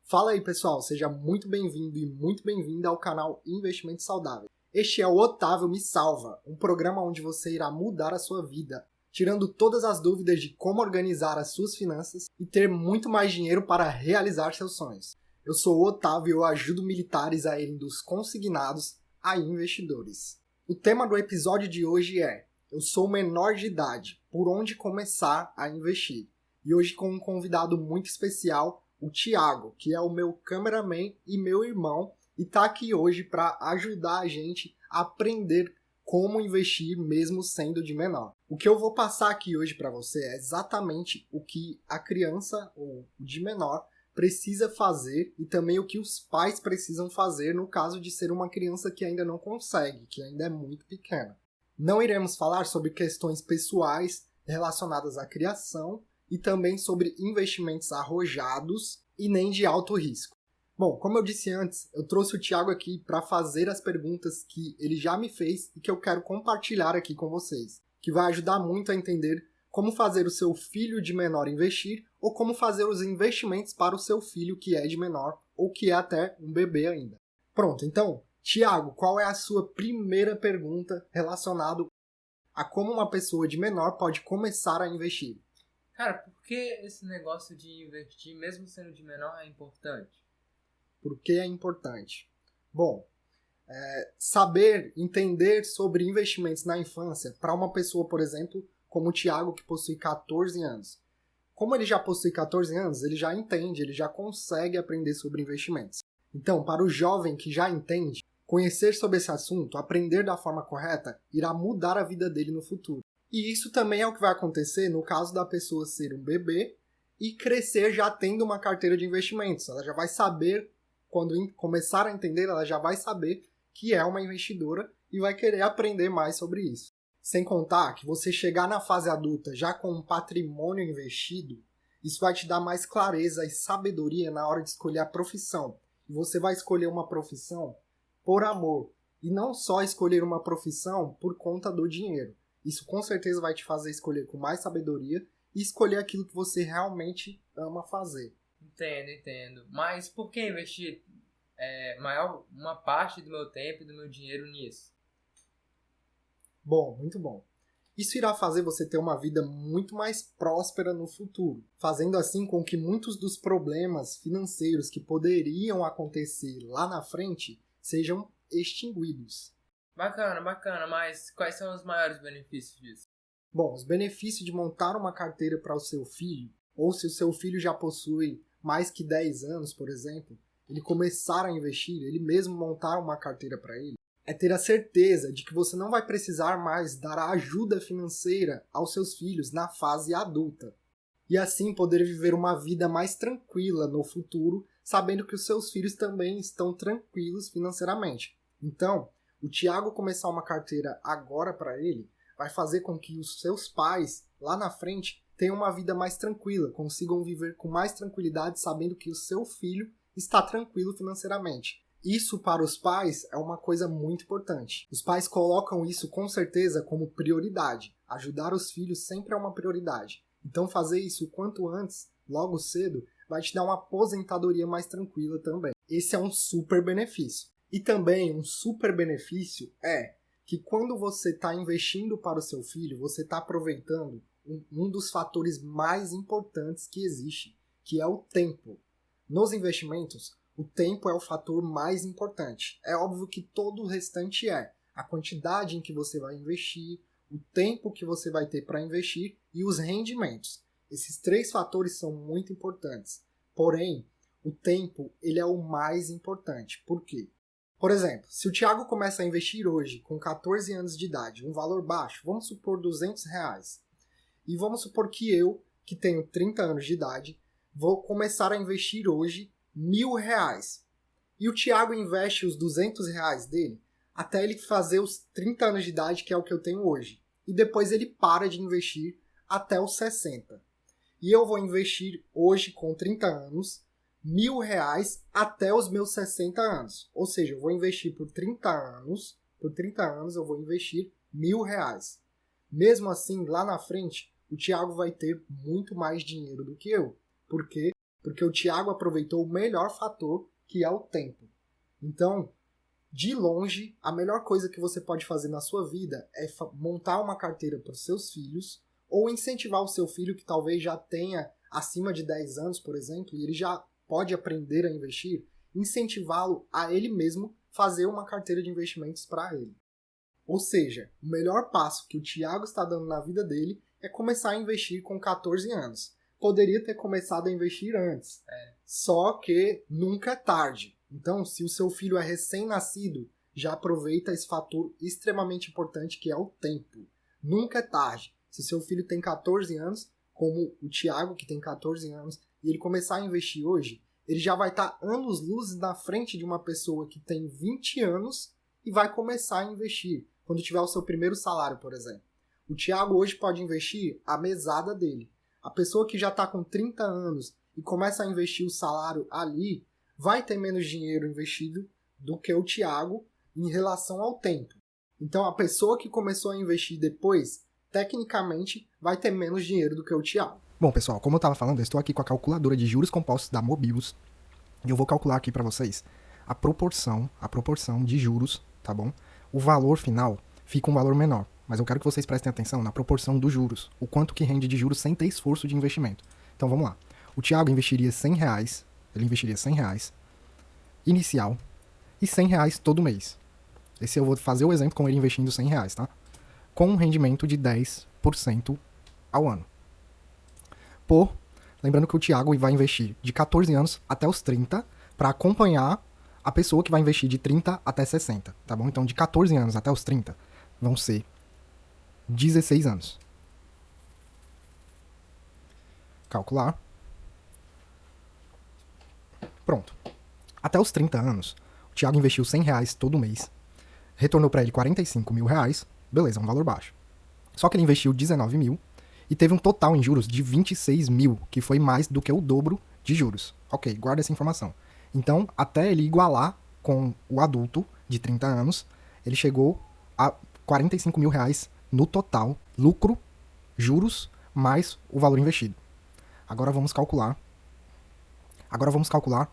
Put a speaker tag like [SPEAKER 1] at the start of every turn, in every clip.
[SPEAKER 1] Fala aí, pessoal, seja muito bem-vindo e muito bem-vinda ao canal Investimento Saudável. Este é o Otávio Me Salva, um programa onde você irá mudar a sua vida, tirando todas as dúvidas de como organizar as suas finanças e ter muito mais dinheiro para realizar seus sonhos. Eu sou o Otávio e eu ajudo militares a irem dos consignados a investidores. O tema do episódio de hoje é: eu sou menor de idade, por onde começar a investir? E hoje com um convidado muito especial, o Thiago, que é o meu cameraman e meu irmão, e está aqui hoje para ajudar a gente a aprender como investir mesmo sendo de menor. O que eu vou passar aqui hoje para você é exatamente o que a criança ou de menor precisa fazer e também o que os pais precisam fazer no caso de ser uma criança que ainda não consegue, que ainda é muito pequena. Não iremos falar sobre questões pessoais relacionadas à criação e também sobre investimentos arrojados e nem de alto risco. Bom, como eu disse antes, eu trouxe o Thiago aqui para fazer as perguntas que ele já me fez e que eu quero compartilhar aqui com vocês, que vai ajudar muito a entender como fazer o seu filho de menor investir ou como fazer os investimentos para o seu filho que é de menor ou que é até um bebê ainda. Pronto, então, Thiago, qual é a sua primeira pergunta relacionada a como uma pessoa de menor pode começar a investir?
[SPEAKER 2] Cara, por que esse negócio de investir, mesmo sendo de menor, é importante?
[SPEAKER 1] Por que é importante? Bom, saber, entender sobre investimentos na infância para uma pessoa, por exemplo, como o Thiago, que possui 14 anos. Como ele já possui 14 anos, ele já entende, ele já consegue aprender sobre investimentos. Então, para o jovem que já entende, conhecer sobre esse assunto, aprender da forma correta, irá mudar a vida dele no futuro. E isso também é o que vai acontecer no caso da pessoa ser um bebê e crescer já tendo uma carteira de investimentos. Ela já vai saber, quando começar a entender, ela já vai saber que é uma investidora e vai querer aprender mais sobre isso. Sem contar que você chegar na fase adulta já com um patrimônio investido, isso vai te dar mais clareza e sabedoria na hora de escolher a profissão. E você vai escolher uma profissão por amor e não só escolher uma profissão por conta do dinheiro. Isso com certeza vai te fazer escolher com mais sabedoria e escolher aquilo que você realmente ama fazer.
[SPEAKER 2] Entendo. Mas por que investir uma parte do meu tempo e do meu dinheiro nisso?
[SPEAKER 1] Bom, muito bom. Isso irá fazer você ter uma vida muito mais próspera no futuro, fazendo assim com que muitos dos problemas financeiros que poderiam acontecer lá na frente sejam extinguidos.
[SPEAKER 2] Bacana, mas quais são os maiores benefícios disso?
[SPEAKER 1] Bom, os benefícios de montar uma carteira para o seu filho, ou se o seu filho já possui mais que 10 anos, por exemplo, ele começar a investir, ele mesmo montar uma carteira para ele, é ter a certeza de que você não vai precisar mais dar a ajuda financeira aos seus filhos na fase adulta. E assim poder viver uma vida mais tranquila no futuro, sabendo que os seus filhos também estão tranquilos financeiramente. Então, o Thiago começar uma carteira agora para ele vai fazer com que os seus pais, lá na frente, tenham uma vida mais tranquila, consigam viver com mais tranquilidade sabendo que o seu filho está tranquilo financeiramente. Isso para os pais é uma coisa muito importante. Os pais colocam isso com certeza como prioridade. Ajudar os filhos sempre é uma prioridade. Então fazer isso o quanto antes, logo cedo, vai te dar uma aposentadoria mais tranquila também. Esse é um super benefício. E também um super benefício é que quando você está investindo para o seu filho, você está aproveitando um dos fatores mais importantes que existe, que é o tempo. Nos investimentos, o tempo é o fator mais importante. É óbvio que todo o restante é a quantidade em que você vai investir, o tempo que você vai ter para investir e os rendimentos. Esses três fatores são muito importantes. Porém, o tempo ele é o mais importante. Por quê? Por exemplo, se o Thiago começa a investir hoje com 14 anos de idade, um valor baixo, vamos supor R$200, e vamos supor que eu, que tenho 30 anos de idade, vou começar a investir hoje R$1.000. E o Thiago investe os R$200 dele até ele fazer os 30 anos de idade, que é o que eu tenho hoje. E depois ele para de investir até os 60. E eu vou investir hoje com 30 anos R$1.000 até os meus 60 anos. Ou seja, eu vou investir por 30 anos eu vou investir R$1.000. Mesmo assim, lá na frente, o Thiago vai ter muito mais dinheiro do que eu. Por quê? Porque o Thiago aproveitou o melhor fator, que é o tempo. Então, de longe, a melhor coisa que você pode fazer na sua vida é montar uma carteira para os seus filhos ou incentivar o seu filho que talvez já tenha acima de 10 anos, por exemplo, e ele já pode aprender a investir, incentivá-lo a ele mesmo fazer uma carteira de investimentos para ele. Ou seja, o melhor passo que o Thiago está dando na vida dele é começar a investir com 14 anos. Poderia ter começado a investir antes, só que nunca é tarde. Então, se o seu filho é recém-nascido, já aproveita esse fator extremamente importante que é o tempo. Nunca é tarde. Se seu filho tem 14 anos, como o Thiago, que tem 14 anos, e ele começar a investir hoje, ele já vai estar anos-luz na frente de uma pessoa que tem 20 anos e vai começar a investir, quando tiver o seu primeiro salário, por exemplo. O Thiago hoje pode investir a mesada dele. A pessoa que já está com 30 anos e começa a investir o salário ali, vai ter menos dinheiro investido do que o Thiago em relação ao tempo. Então, a pessoa que começou a investir depois, tecnicamente, vai ter menos dinheiro do que o Thiago.
[SPEAKER 3] Bom, pessoal, como eu estava falando, eu estou aqui com a calculadora de juros compostos da Mobius e eu vou calcular aqui para vocês a proporção de juros, tá bom? O valor final fica um valor menor, mas eu quero que vocês prestem atenção na proporção dos juros, o quanto que rende de juros sem ter esforço de investimento. Então, vamos lá. O Thiago investiria R$100, ele investiria R$100 inicial e R$100 todo mês. Esse eu vou fazer o exemplo com ele investindo R$100, tá? Com um rendimento de 10% ao ano. Lembrando que o Thiago vai investir de 14 anos até os 30 para acompanhar a pessoa que vai investir de 30 até 60, tá bom? Então, de 14 anos até os 30 vão ser 16 anos. Calcular. Pronto. Até os 30 anos, o Thiago investiu R$100 todo mês, retornou para ele R$45.000, beleza, um valor baixo. Só que ele investiu 19 mil e teve um total em juros de 26 mil, que foi mais do que o dobro de juros. Ok, guarda essa informação. Então, até ele igualar com o adulto de 30 anos, ele chegou a R$45.000 no total, lucro, juros, mais o valor investido. Agora vamos calcular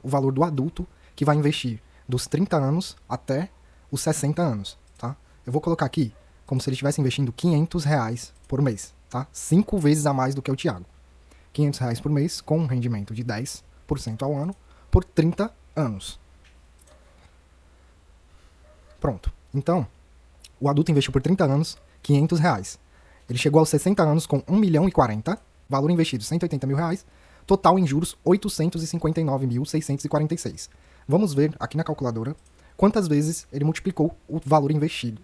[SPEAKER 3] o valor do adulto que vai investir dos 30 anos até os 60 anos, tá? Eu vou colocar aqui como se ele estivesse investindo R$500 por mês, tá? 5 vezes a mais do que o Thiago. R$500 por mês com um rendimento de 10% ao ano por 30 anos. Pronto. Então, o adulto investiu por 30 anos R$500. Ele chegou aos 60 anos com 1.040.000, valor investido R$180.000, total em juros R$859.646. Vamos ver aqui na calculadora quantas vezes ele multiplicou o valor investido.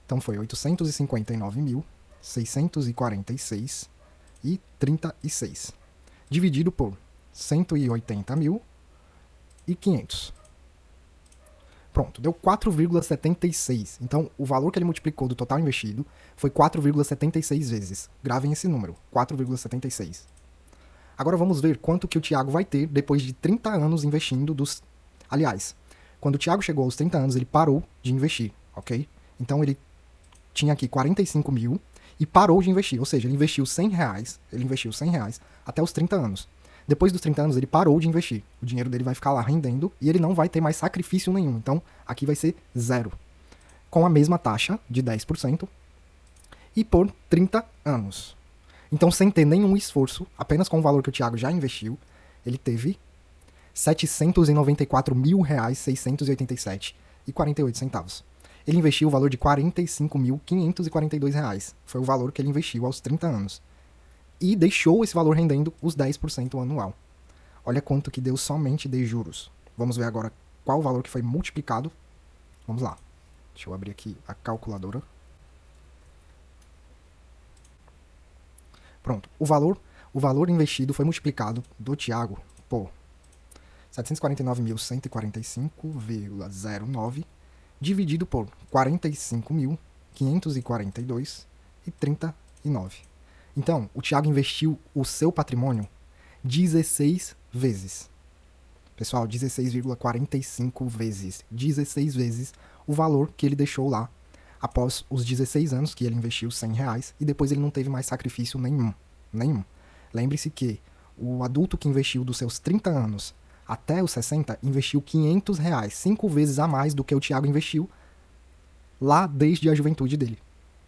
[SPEAKER 3] Então foi 859.646,36 dividido por 180.500. Pronto, deu 4,76. Então, o valor que ele multiplicou do total investido foi 4,76 vezes. Gravem esse número, 4,76. Agora vamos ver quanto que o Thiago vai ter depois de 30 anos investindo Aliás, quando o Thiago chegou aos 30 anos, ele parou de investir, ok? Então, ele tinha aqui 45 mil e parou de investir. Ou seja, ele investiu R$100 até os 30 anos. Depois dos 30 anos, ele parou de investir. O dinheiro dele vai ficar lá rendendo e ele não vai ter mais sacrifício nenhum. Então, aqui vai ser 0. Com a mesma taxa de 10% e por 30 anos. Então, sem ter nenhum esforço, apenas com o valor que o Thiago já investiu, ele teve R$794.687,48. Ele investiu o valor de R$45.542. Foi o valor que ele investiu aos 30 anos. E deixou esse valor rendendo os 10% anual. Olha quanto que deu somente de juros. Vamos ver agora qual o valor que foi multiplicado. Vamos lá. Deixa eu abrir aqui a calculadora. Pronto. O valor investido foi multiplicado do Thiago por 749.145,09 dividido por 45.542,39. Então, o Thiago investiu o seu patrimônio 16 vezes. Pessoal, 16,45 vezes. 16 vezes o valor que ele deixou lá após os 16 anos que ele investiu R$100 e depois ele não teve mais sacrifício nenhum. Lembre-se que O adulto que investiu dos seus 30 anos até os 60 investiu R$ 500, 5 vezes a mais do que o Thiago investiu lá desde a juventude dele.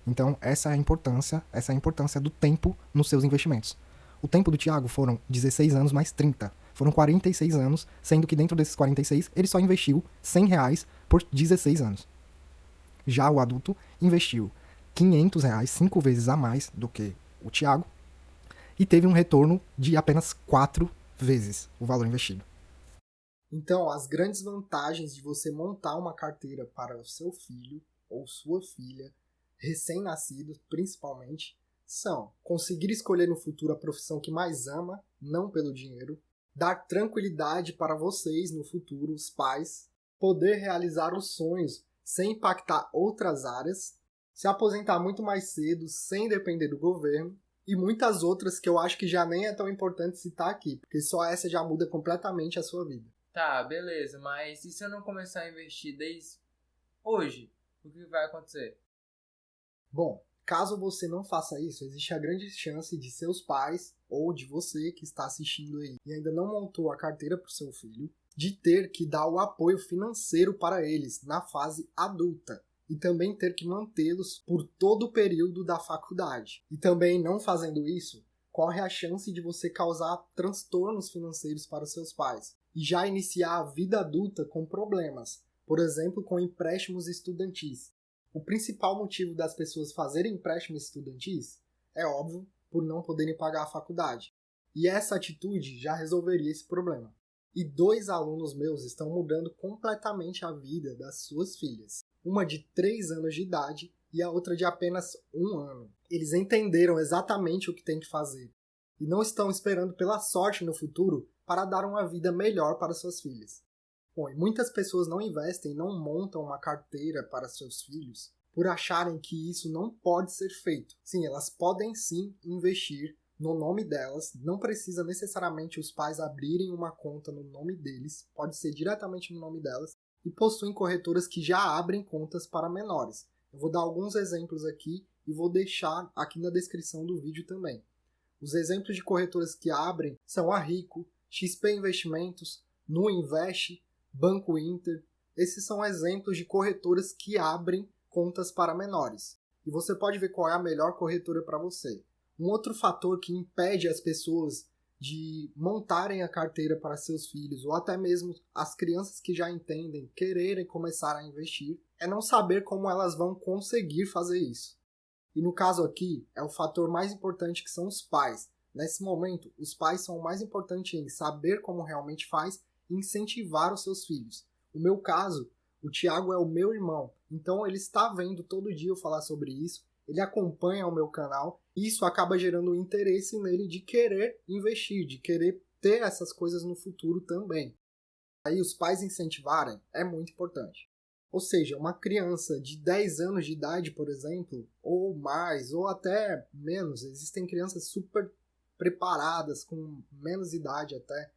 [SPEAKER 3] Então, essa é a importância do tempo nos seus investimentos. O tempo do Thiago foram 16 anos mais 30. Foram 46 anos, sendo que dentro desses 46, ele só investiu R$ 100 por 16 anos. Já o adulto investiu R$ 500, 5 vezes a mais do que o Thiago, e teve um retorno de apenas 4 vezes o valor investido.
[SPEAKER 1] Então, as grandes vantagens de você montar uma carteira para o seu filho ou sua filha, recém-nascidos principalmente, são conseguir escolher no futuro a profissão que mais ama, não pelo dinheiro, dar tranquilidade para vocês no futuro, os pais, poder realizar os sonhos sem impactar outras áreas, se aposentar muito mais cedo sem depender do governo, e muitas outras que eu acho que já nem é tão importante citar aqui, porque só essa já muda completamente a sua vida.
[SPEAKER 2] Tá, beleza, mas e se eu não começar a investir desde hoje? O que vai acontecer?
[SPEAKER 1] Bom, caso você não faça isso, existe a grande chance de seus pais ou de você que está assistindo aí e ainda não montou a carteira para o seu filho, de ter que dar o apoio financeiro para eles na fase adulta e também ter que mantê-los por todo o período da faculdade. E também, não fazendo isso, corre a chance de você causar transtornos financeiros para os seus pais e já iniciar a vida adulta com problemas, por exemplo, com empréstimos estudantis. O principal motivo das pessoas fazerem empréstimos estudantis é óbvio, por não poderem pagar a faculdade. E essa atitude já resolveria esse problema. E 2 alunos meus estão mudando completamente a vida das suas filhas. Uma de 3 anos de idade e a outra de apenas 1 ano. Eles entenderam exatamente o que tem que fazer e não estão esperando pela sorte no futuro para dar uma vida melhor para suas filhas. Bom, e muitas pessoas não investem e não montam uma carteira para seus filhos por acharem que isso não pode ser feito. Sim, elas podem sim investir no nome delas, não precisa necessariamente os pais abrirem uma conta no nome deles, pode ser diretamente no nome delas, e possuem corretoras que já abrem contas para menores. Eu vou dar alguns exemplos aqui e vou deixar aqui na descrição do vídeo também. Os exemplos de corretoras que abrem são a Rico, XP Investimentos, Nuinvest, Banco Inter. Esses são exemplos de corretoras que abrem contas para menores. E você pode ver qual é a melhor corretora para você. Um outro fator que impede as pessoas de montarem a carteira para seus filhos, ou até mesmo as crianças que já entendem, quererem começar a investir, é não saber como elas vão conseguir fazer isso. E no caso aqui, é o fator mais importante, que são os pais. Nesse momento, os pais são o mais importante em saber como realmente faz e incentivar os seus filhos. No meu caso, o Thiago é o meu irmão, então ele está vendo todo dia eu falar sobre isso, ele acompanha o meu canal, e isso acaba gerando um interesse nele de querer investir, de querer ter essas coisas no futuro também. Aí os pais incentivarem é muito importante. Ou seja, uma criança de 10 anos de idade, por exemplo, ou mais, ou até menos, existem crianças super preparadas, com menos idade até,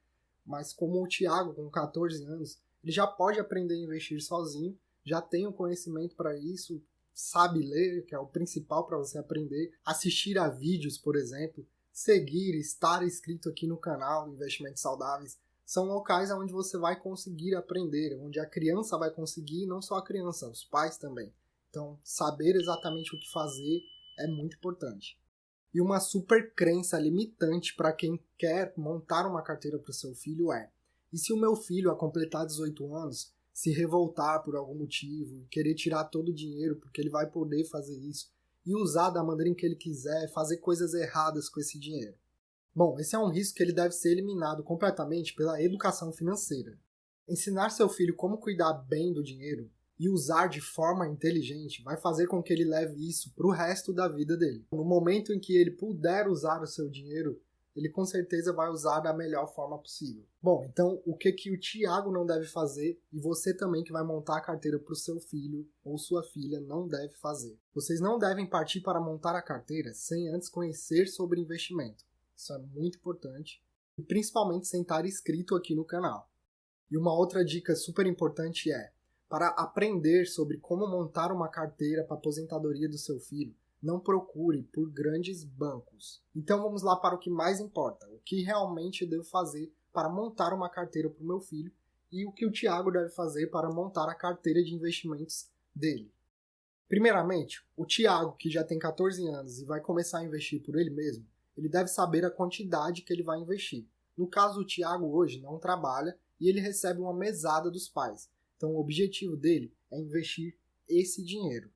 [SPEAKER 1] mas como o Thiago, com 14 anos, ele já pode aprender a investir sozinho, já tem o conhecimento para isso, sabe ler, que é o principal para você aprender, assistir a vídeos, por exemplo, seguir, estar inscrito aqui no canal Investimentos Saudáveis, são locais onde você vai conseguir aprender, onde a criança vai conseguir, não só a criança, os pais também. Então, saber exatamente o que fazer é muito importante. E uma super crença limitante para quem quer montar uma carteira para o seu filho é: e se o meu filho, a completar 18 anos, se revoltar por algum motivo, querer tirar todo o dinheiro porque ele vai poder fazer isso, e usar da maneira em que ele quiser, fazer coisas erradas com esse dinheiro? Bom, esse é um risco que ele deve ser eliminado completamente pela educação financeira. Ensinar seu filho como cuidar bem do dinheiro e usar de forma inteligente vai fazer com que ele leve isso para o resto da vida dele. No momento em que ele puder usar o seu dinheiro, ele com certeza vai usar da melhor forma possível. Bom, então o que o Thiago não deve fazer, e você também que vai montar a carteira para o seu filho ou sua filha não deve fazer? Vocês não devem partir para montar a carteira sem antes conhecer sobre investimento. Isso é muito importante. E principalmente sem estar inscrito aqui no canal. E uma outra dica super importante é: para aprender sobre como montar uma carteira para a aposentadoria do seu filho, não procure por grandes bancos. Então vamos lá para o que mais importa, o que realmente eu devo fazer para montar uma carteira para o meu filho e o que o Thiago deve fazer para montar a carteira de investimentos dele. Primeiramente, o Thiago, que já tem 14 anos e vai começar a investir por ele mesmo, ele deve saber a quantidade que ele vai investir. No caso, o Thiago hoje não trabalha e ele recebe uma mesada dos pais. Então o objetivo dele é investir esse dinheiro.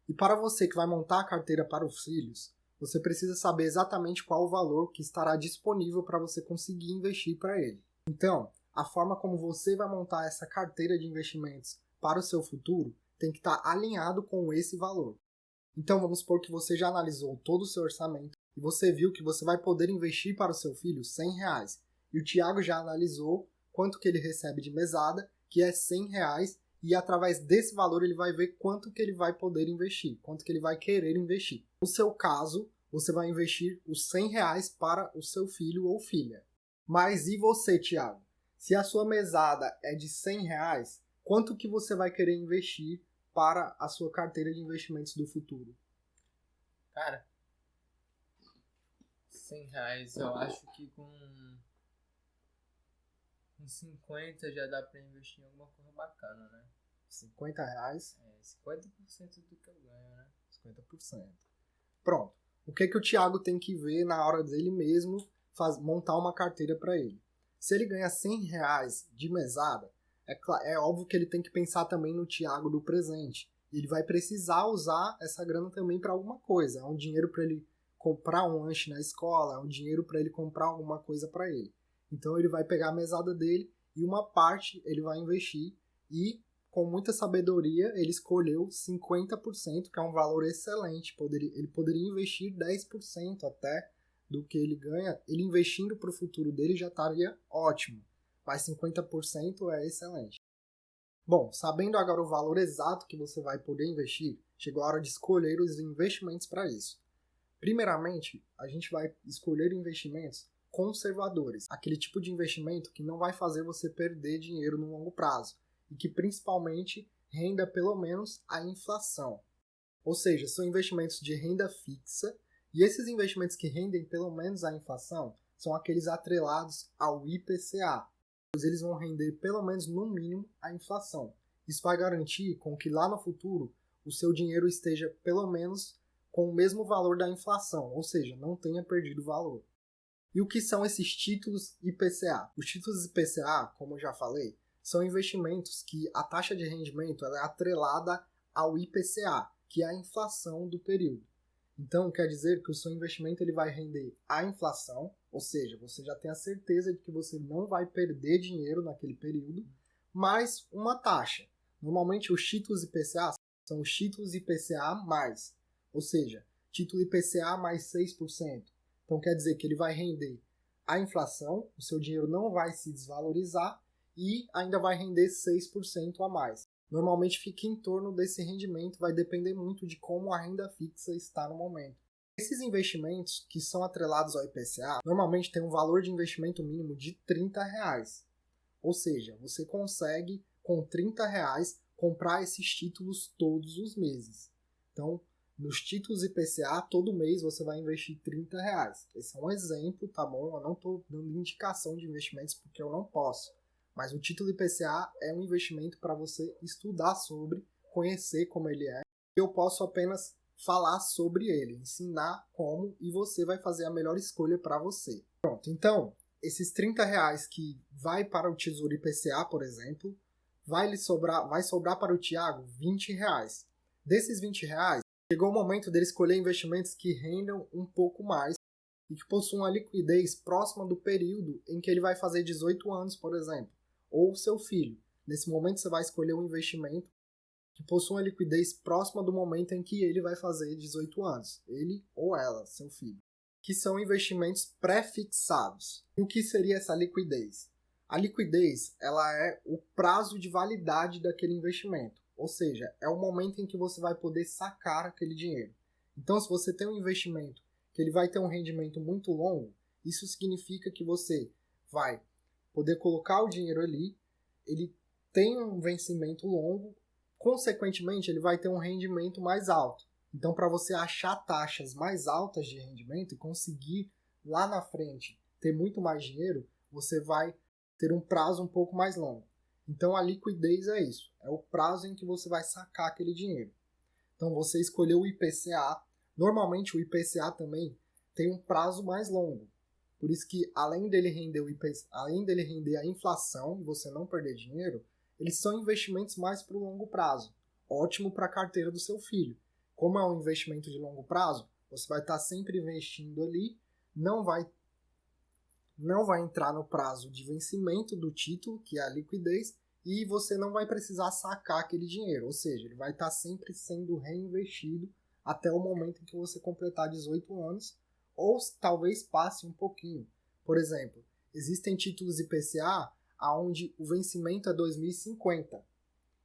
[SPEAKER 1] E para você que vai montar a carteira para os filhos, você precisa saber exatamente qual o valor que estará disponível para você conseguir investir para ele. Então, a forma como você vai montar essa carteira de investimentos para o seu futuro tem que estar alinhado com esse valor. Então vamos supor que você já analisou todo o seu orçamento e você viu que você vai poder investir para o seu filho R$100. E o Thiago já analisou quanto que ele recebe de mesada, que é R$100, e através desse valor ele vai ver quanto que ele vai poder investir, quanto que ele vai querer investir. No seu caso, você vai investir os R$100 para o seu filho ou filha. Mas e você, Thiago? Se a sua mesada é de R$100, quanto que você vai querer investir para a sua carteira de investimentos do futuro?
[SPEAKER 2] Cara, R$100, eu acho que com 50 já dá pra investir em alguma coisa bacana, né?
[SPEAKER 1] R$50?
[SPEAKER 2] 50% do que eu ganho, né?
[SPEAKER 1] 50%. Pronto. O que o Thiago tem que ver na hora dele mesmo montar uma carteira para ele? Se ele ganha R$100 de mesada, é óbvio que ele tem que pensar também no Thiago do presente. Ele vai precisar usar essa grana também para alguma coisa. É um dinheiro para ele comprar um lanche na escola, é um dinheiro para ele comprar alguma coisa para ele. Então ele vai pegar a mesada dele e uma parte ele vai investir e, com muita sabedoria, ele escolheu 50%, que é um valor excelente. Ele poderia investir 10% até do que ele ganha. Ele investindo para o futuro dele já estaria ótimo, mas 50% é excelente. Bom, sabendo agora o valor exato que você vai poder investir, chegou a hora de escolher os investimentos para isso. Primeiramente, a gente vai escolher investimentos conservadores, aquele tipo de investimento que não vai fazer você perder dinheiro no longo prazo e que principalmente renda pelo menos a inflação. Ou seja, são investimentos de renda fixa, e esses investimentos que rendem pelo menos a inflação são aqueles atrelados ao IPCA, pois eles vão render pelo menos no mínimo a inflação. Isso vai garantir com que lá no futuro o seu dinheiro esteja pelo menos com o mesmo valor da inflação, ou seja, não tenha perdido valor. E o que são esses títulos IPCA? Os títulos IPCA, como eu já falei, são investimentos que a taxa de rendimento ela é atrelada ao IPCA, que é a inflação do período. Então, quer dizer que o seu investimento ele vai render a inflação, ou seja, você já tem a certeza de que você não vai perder dinheiro naquele período, mais uma taxa. Normalmente, os títulos IPCA são os títulos IPCA+, ou seja, título IPCA mais 6%. Então, quer dizer que ele vai render a inflação, o seu dinheiro não vai se desvalorizar e ainda vai render 6% a mais. Normalmente fica em torno desse rendimento, vai depender muito de como a renda fixa está no momento. Esses investimentos que são atrelados ao IPCA, normalmente tem um valor de investimento mínimo de R$30. Ou seja, você consegue, com R$30, comprar esses títulos todos os meses. Então, nos títulos IPCA, todo mês você vai investir R$30. Esse é um exemplo, tá bom? Eu não estou dando indicação de investimentos porque eu não posso. Mas o título IPCA é um investimento para você estudar sobre, conhecer como ele é. Eu posso apenas falar sobre ele, ensinar como, e você vai fazer a melhor escolha para você. Pronto, então, esses R$30 que vai para o Tesouro IPCA, por exemplo, vai sobrar para o Thiago R$20. Desses R$20, chegou o momento dele escolher investimentos que rendam um pouco mais e que possuam a liquidez próxima do período em que ele vai fazer 18 anos, por exemplo, ou seu filho. Nesse momento você vai escolher um investimento que possua uma liquidez próxima do momento em que ele vai fazer 18 anos, ele ou ela, seu filho, que são investimentos pré-fixados. E o que seria essa liquidez? A liquidez ela é o prazo de validade daquele investimento. Ou seja, é o momento em que você vai poder sacar aquele dinheiro. Então, se você tem um investimento que ele vai ter um rendimento muito longo, isso significa que você vai poder colocar o dinheiro ali, ele tem um vencimento longo, consequentemente, ele vai ter um rendimento mais alto. Então, para você achar taxas mais altas de rendimento e conseguir lá na frente ter muito mais dinheiro, você vai ter um prazo um pouco mais longo. Então, a liquidez é isso, é o prazo em que você vai sacar aquele dinheiro. Então, você escolheu o IPCA. Normalmente, o IPCA também tem um prazo mais longo. Por isso que, além dele render a inflação e você não perder dinheiro, eles são investimentos mais para o longo prazo. Ótimo para a carteira do seu filho. Como é um investimento de longo prazo, você vai estar sempre investindo ali, não vai entrar no prazo de vencimento do título, que é a liquidez, e você não vai precisar sacar aquele dinheiro. Ou seja, ele vai estar sempre sendo reinvestido até o momento em que você completar 18 anos, ou talvez passe um pouquinho. Por exemplo, existem títulos IPCA onde o vencimento é 2050.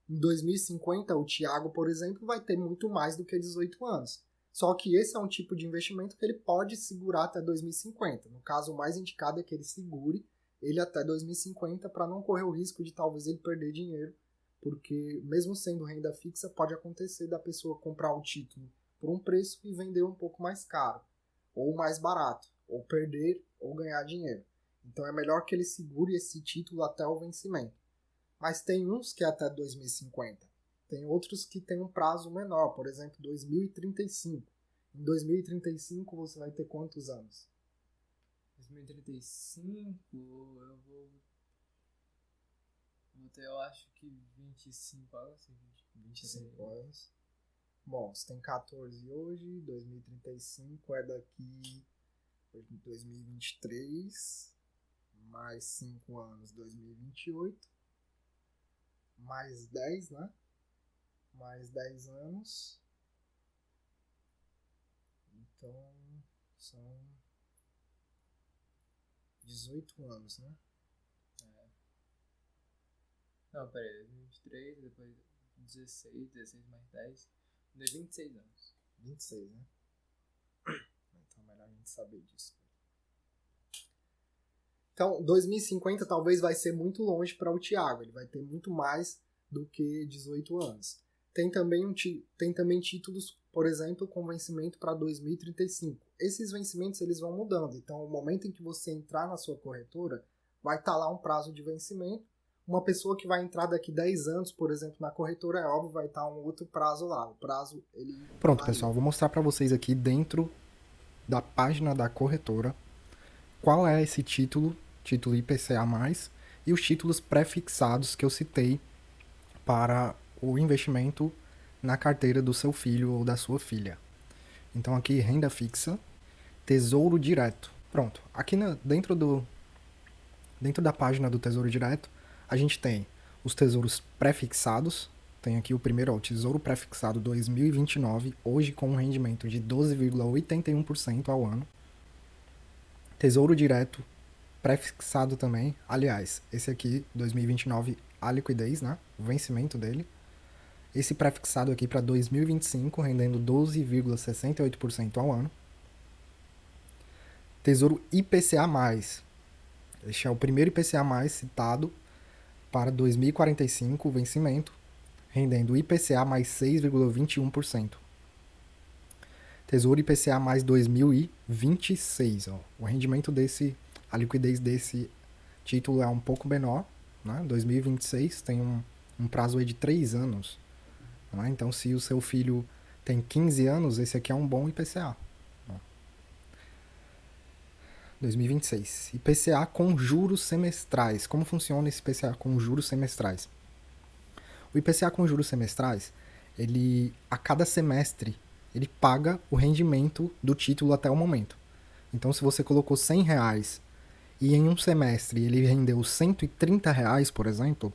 [SPEAKER 1] Em 2050, o Thiago, por exemplo, vai ter muito mais do que 18 anos. Só que esse é um tipo de investimento que ele pode segurar até 2050. No caso, o mais indicado é que ele segure ele até 2050 para não correr o risco de talvez ele perder dinheiro, porque mesmo sendo renda fixa, pode acontecer da pessoa comprar o título por um preço e vender um pouco mais caro, ou mais barato, ou perder ou ganhar dinheiro. Então é melhor que ele segure esse título até o vencimento. Mas tem uns que é até 2050. Tem outros que tem um prazo menor, por exemplo, 2035. Em 2035 você vai ter quantos anos?
[SPEAKER 2] 2035 eu vou ter, eu acho que 25 anos.
[SPEAKER 1] 25 anos. Bom, você tem 14 hoje, 2035 é daqui 2023, mais 5 anos 2028, mais 10, né? Mais 10 anos. Então, são 18 anos, né?
[SPEAKER 2] Não, peraí, 23, depois 16 mais 10, deu 26 anos.
[SPEAKER 1] 26, né? Então é melhor a gente saber disso. Então, 2050 talvez vai ser muito longe para o Thiago. Ele vai ter muito mais do que 18 anos. Tem também títulos, por exemplo, com vencimento para 2035. Esses vencimentos eles vão mudando. Então, o momento em que você entrar na sua corretora, vai estar lá um prazo de vencimento. Uma pessoa que vai entrar daqui 10 anos, por exemplo, na corretora, é óbvio, vai estar um outro prazo lá. O prazo, ele
[SPEAKER 3] Pronto,
[SPEAKER 1] varia.
[SPEAKER 3] pessoal, vou mostrar para vocês aqui dentro da página da corretora qual é esse título IPCA+, e os títulos pré-fixados que eu citei para o investimento na carteira do seu filho ou da sua filha. Então aqui, renda fixa, Tesouro Direto. Pronto, aqui dentro da página do Tesouro Direto, a gente tem os tesouros pré-fixados. Tem aqui o primeiro, o Tesouro Pré-fixado 2029, hoje com um rendimento de 12,81% ao ano. Tesouro Direto pré-fixado também. Aliás, esse aqui, 2029, a liquidez, né? O vencimento dele. Esse pré-fixado aqui para 2025, rendendo 12,68% ao ano. Tesouro IPCA+. Este é o primeiro IPCA+, citado para 2045, o vencimento, rendendo IPCA mais 6,21%. Tesouro IPCA mais 2026. Ó. O rendimento a liquidez desse título é um pouco menor. Né? 2026 tem um prazo aí de 3 anos. Né? Então, se o seu filho tem 15 anos, esse aqui é um bom IPCA. 2026. IPCA com juros semestrais. Como funciona esse IPCA com juros semestrais? O IPCA com juros semestrais, ele, a cada semestre, ele paga o rendimento do título até o momento. Então, se você colocou R$100 e em um semestre ele rendeu R$130, por exemplo,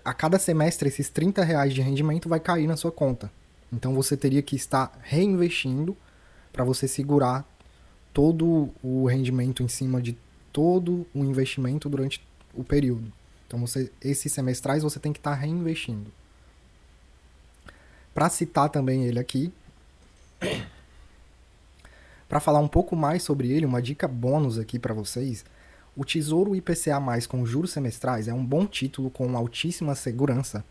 [SPEAKER 3] a cada semestre esses R$30 de rendimento vai cair na sua conta. Então, você teria que estar reinvestindo para você segurar todo o rendimento em cima de todo o investimento durante o período. Então, esses semestrais você tem que estar reinvestindo. Para citar também ele aqui, para falar um pouco mais sobre ele, uma dica bônus aqui para vocês, o Tesouro IPCA+, com juros semestrais é um bom título com altíssima segurança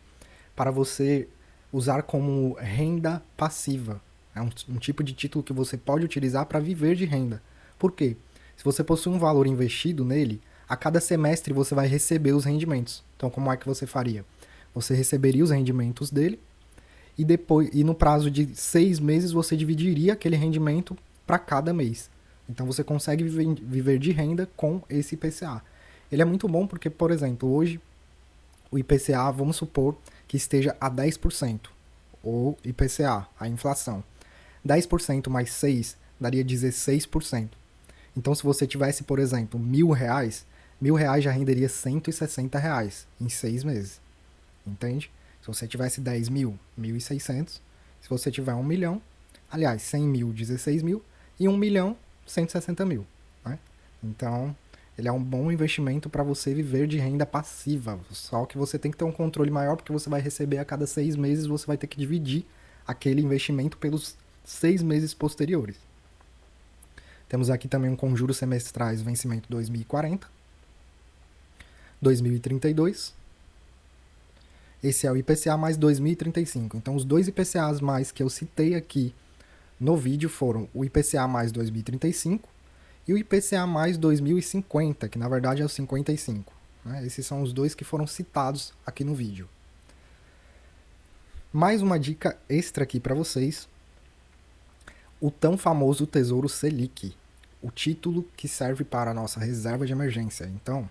[SPEAKER 3] para você usar como renda passiva. É um tipo de título que você pode utilizar para viver de renda. Por quê? Se você possui um valor investido nele, a cada semestre você vai receber os rendimentos. Então, como é que você faria? Você receberia os rendimentos dele e no prazo de 6 meses você dividiria aquele rendimento para cada mês. Então você consegue viver de renda com esse IPCA. Ele é muito bom porque, por exemplo, hoje o IPCA, vamos supor que esteja a 10%, ou IPCA, a inflação. 10% mais 6 daria 16%. Então, se você tivesse, por exemplo, R$ 1.000, R$ 1.000 já renderia R$ 160 em 6 meses. Entende? Se você tivesse 10 mil, 1.600. Se você tiver 1 milhão, aliás, 100 mil, 16 mil. E 1 milhão, 160 mil. Né? Então, ele é um bom investimento para você viver de renda passiva. Só que você tem que ter um controle maior, porque você vai receber a cada 6 meses, você vai ter que dividir aquele investimento pelos 6 meses posteriores. Temos aqui também um com juros semestrais, vencimento 2040, 2032. Esse é o IPCA mais 2035. Então, os dois IPCAs mais que eu citei aqui no vídeo foram o IPCA mais 2035 e o IPCA mais 2050, que na verdade é o 55. Né? Esses são os dois que foram citados aqui no vídeo. Mais uma dica extra aqui para vocês. O tão famoso Tesouro Selic, o título que serve para a nossa reserva de emergência. Então,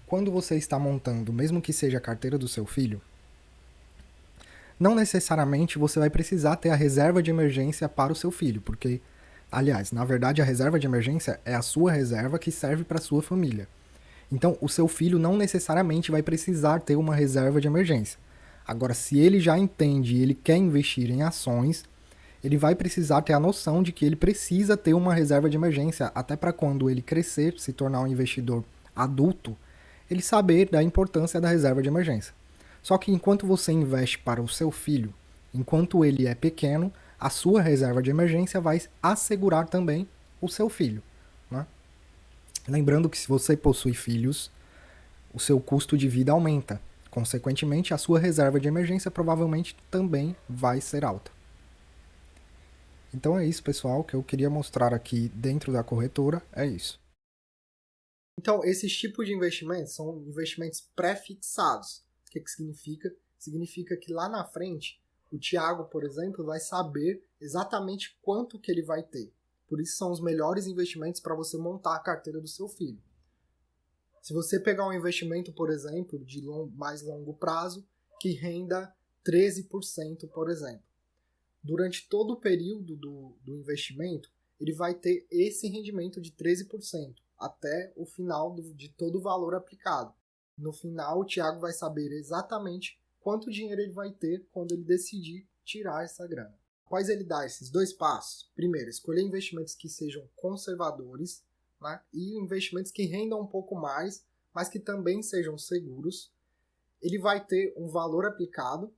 [SPEAKER 3] quando você está montando, mesmo que seja a carteira do seu filho, não necessariamente você vai precisar ter a reserva de emergência para o seu filho, porque, aliás, na verdade a reserva de emergência é a sua reserva que serve para a sua família. Então, o seu filho não necessariamente vai precisar ter uma reserva de emergência. Agora, se ele já entende e ele quer investir em ações, ele vai precisar ter a noção de que ele precisa ter uma reserva de emergência, até para quando ele crescer, se tornar um investidor adulto, ele saber da importância da reserva de emergência. Só que enquanto você investe para o seu filho, enquanto ele é pequeno, a sua reserva de emergência vai assegurar também o seu filho. Né? Lembrando que se você possui filhos, o seu custo de vida aumenta. Consequentemente, a sua reserva de emergência provavelmente também vai ser alta. Então é isso, pessoal, que eu queria mostrar aqui dentro da corretora. É isso.
[SPEAKER 1] Então, esses tipos de investimentos são investimentos pré-fixados. O que significa? Significa que lá na frente, o Thiago, por exemplo, vai saber exatamente quanto que ele vai ter. Por isso são os melhores investimentos para você montar a carteira do seu filho. Se você pegar um investimento, por exemplo, de mais longo prazo, que renda 13%, por exemplo. Durante todo o período do investimento, ele vai ter esse rendimento de 13%, até o final de todo o valor aplicado. No final, o Thiago vai saber exatamente quanto dinheiro ele vai ter quando ele decidir tirar essa grana. Após ele dar esses 2 passos, primeiro, escolher investimentos que sejam conservadores, né, e investimentos que rendam um pouco mais, mas que também sejam seguros. Ele vai ter um valor aplicado,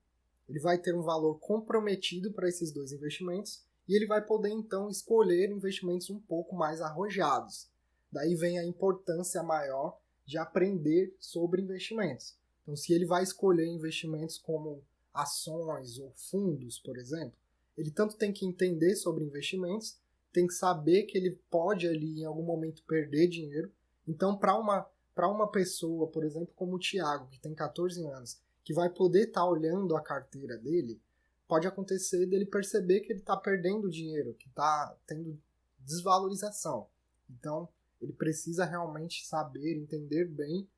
[SPEAKER 1] ele vai ter um valor comprometido para esses 2 investimentos e ele vai poder, então, escolher investimentos um pouco mais arrojados. Daí vem a importância maior de aprender sobre investimentos. Então, se ele vai escolher investimentos como ações ou fundos, por exemplo, ele tanto tem que entender sobre investimentos, tem que saber que ele pode ali em algum momento perder dinheiro. Então, para uma pessoa, por exemplo, como o Thiago, que tem 14 anos, que vai poder estar olhando a carteira dele, pode acontecer dele perceber que ele está perdendo dinheiro, que está tendo desvalorização. Então, ele precisa realmente saber, entender bem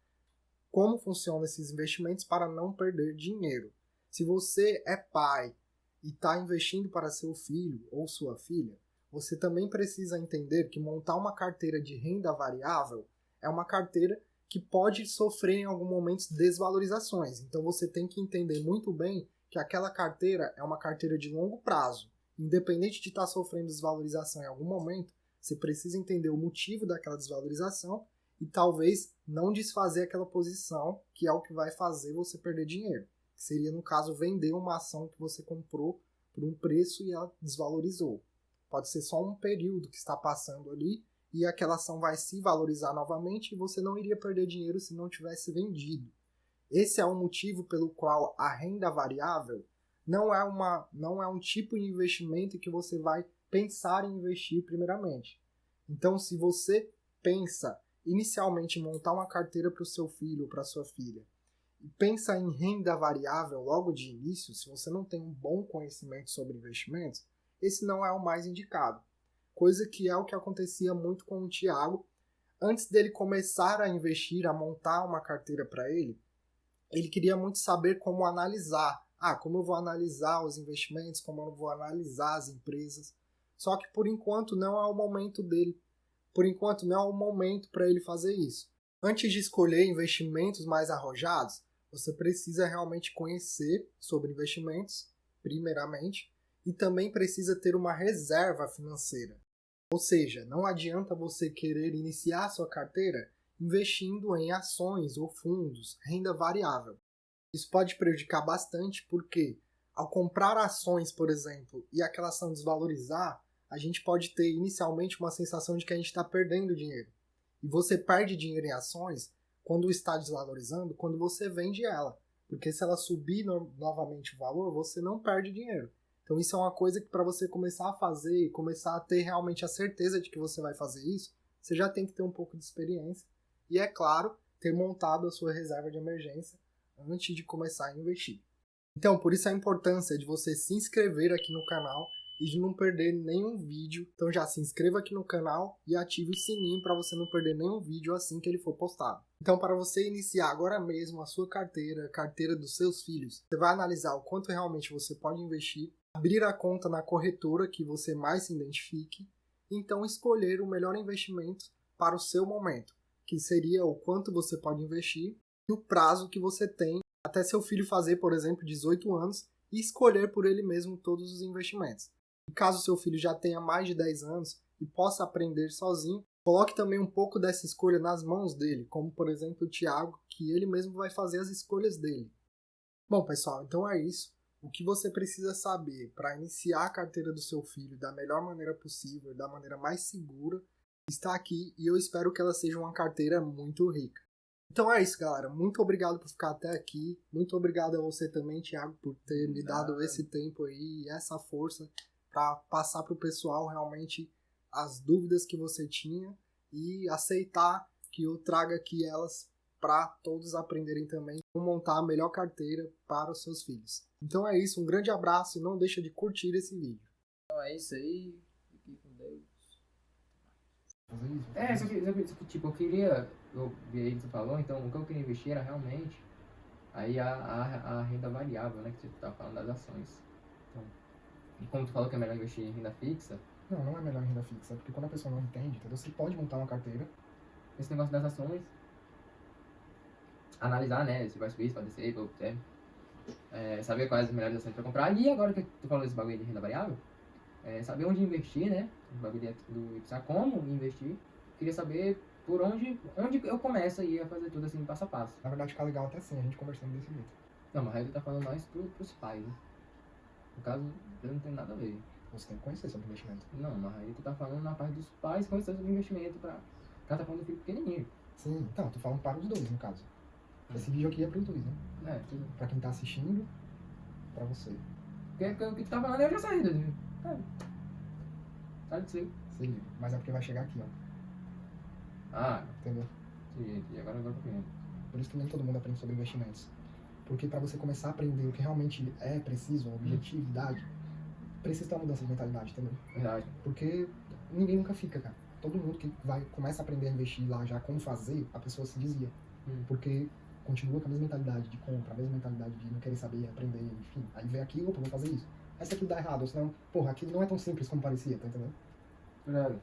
[SPEAKER 1] como funcionam esses investimentos para não perder dinheiro. Se você é pai e está investindo para seu filho ou sua filha, você também precisa entender que montar uma carteira de renda variável é uma carteira que pode sofrer em algum momento desvalorizações. Então você tem que entender muito bem que aquela carteira é uma carteira de longo prazo. Independente de estar sofrendo desvalorização em algum momento, você precisa entender o motivo daquela desvalorização e talvez não desfazer aquela posição, que é o que vai fazer você perder dinheiro. Que seria, no caso, vender uma ação que você comprou por um preço e ela desvalorizou. Pode ser só um período que está passando ali e aquela ação vai se valorizar novamente e você não iria perder dinheiro se não tivesse vendido. Esse é o motivo pelo qual a renda variável não é um tipo de investimento que você vai pensar em investir primeiramente. Então, se você pensa inicialmente em montar uma carteira para o seu filho ou para sua filha, e pensa em renda variável logo de início, se você não tem um bom conhecimento sobre investimentos, esse não é o mais indicado. Coisa que é o que acontecia muito com o Thiago. Antes dele começar a investir, a montar uma carteira para ele queria muito saber como analisar. Como eu vou analisar os investimentos, como eu vou analisar as empresas. Só que por enquanto não é o momento dele. Por enquanto não é o momento para ele fazer isso. Antes de escolher investimentos mais arrojados, você precisa realmente conhecer sobre investimentos, primeiramente, e também precisa ter uma reserva financeira. Ou seja, não adianta você querer iniciar sua carteira investindo em ações ou fundos, renda variável. Isso pode prejudicar bastante porque, ao comprar ações, por exemplo, e aquela ação desvalorizar, a gente pode ter inicialmente uma sensação de que a gente está perdendo dinheiro. E você perde dinheiro em ações quando está desvalorizando, quando você vende ela. Porque se ela subir novamente o valor, você não perde dinheiro. Então isso é uma coisa que para você começar a fazer e começar a ter realmente a certeza de que você vai fazer isso, você já tem que ter um pouco de experiência. E é claro, ter montado a sua reserva de emergência antes de começar a investir. Então, por isso a importância de você se inscrever aqui no canal e de não perder nenhum vídeo. Então já se inscreva aqui no canal e ative o sininho para você não perder nenhum vídeo assim que ele for postado. Então, para você iniciar agora mesmo a sua carteira, a carteira dos seus filhos, você vai analisar o quanto realmente você pode investir, abrir a conta na corretora que você mais se identifique, e então escolher o melhor investimento para o seu momento, que seria o quanto você pode investir e o prazo que você tem até seu filho fazer, por exemplo, 18 anos e escolher por ele mesmo todos os investimentos. E caso seu filho já tenha mais de 10 anos e possa aprender sozinho, coloque também um pouco dessa escolha nas mãos dele, como por exemplo o Thiago, que ele mesmo vai fazer as escolhas dele. Bom, pessoal, então é isso. O que você precisa saber para iniciar a carteira do seu filho da melhor maneira possível, da maneira mais segura, está aqui e eu espero que ela seja uma carteira muito rica. Então é isso, galera. Muito obrigado por ficar até aqui. Muito obrigado a você também, Thiago, por ter me dado esse tempo aí e essa força para passar para o pessoal realmente as dúvidas que você tinha e aceitar que eu traga aqui elas para todos aprenderem também como montar a melhor carteira para os seus filhos. Então é isso, um grande abraço e não deixa de curtir esse vídeo.
[SPEAKER 2] Então é isso aí. Fique com Deus.
[SPEAKER 4] Só que tipo, eu vi aí que você falou, então o que eu queria investir era realmente aí a renda variável, né, que você tá falando das ações. Então, e como tu falou que é melhor investir em renda fixa,
[SPEAKER 3] Não é melhor em renda fixa, porque quando a pessoa não entende, entendeu? Você pode montar uma carteira.
[SPEAKER 4] esse negócio das ações, analisar, né, se vai subir, se vai descer, saber quais as melhores ações para comprar. E agora que tu falou desse bagulho de renda variável, saber onde investir, né, o bagulho do IPSA, como investir, queria saber por onde eu começo aí a fazer tudo assim, passo a passo.
[SPEAKER 3] Na verdade, fica legal até assim, a gente conversando desse jeito.
[SPEAKER 4] Não, mas aí tu tá falando mais pros pais, né? No caso, eu não tenho nada a ver.
[SPEAKER 3] Você tem que conhecer sobre investimento.
[SPEAKER 4] Não, mas aí tu tá falando na parte dos pais conhecer sobre investimento pra... Cara, tá falando do filho pequenininho.
[SPEAKER 3] Sim, então, tô falando para os dois, no caso. Esse vídeo aqui é para os dois, né?
[SPEAKER 4] Tudo.
[SPEAKER 3] Pra quem tá assistindo, pra você.
[SPEAKER 4] Porque o que tu tá falando eu já saí, Deus. Sabe disso aí.
[SPEAKER 3] Se liga. Mas é porque vai chegar aqui, ó. Entendeu?
[SPEAKER 4] Sim, e agora eu compreendo.
[SPEAKER 3] Por isso que nem todo mundo aprende sobre investimentos. Porque para você começar a aprender o que realmente é preciso, a objetividade, precisa ter uma mudança de mentalidade, entendeu?
[SPEAKER 4] Verdade.
[SPEAKER 3] Porque ninguém nunca fica, cara. Todo mundo que começa a aprender a investir lá já como fazer, a pessoa se desvia. Porque continua com a mesma mentalidade de compra, a mesma mentalidade de não querer saber, aprender, enfim. Aí vê aquilo, opa, vou fazer isso. Aí se aquilo dá errado, ou senão, porra, aquilo não é tão simples como parecia, tá entendendo?
[SPEAKER 4] Verdade.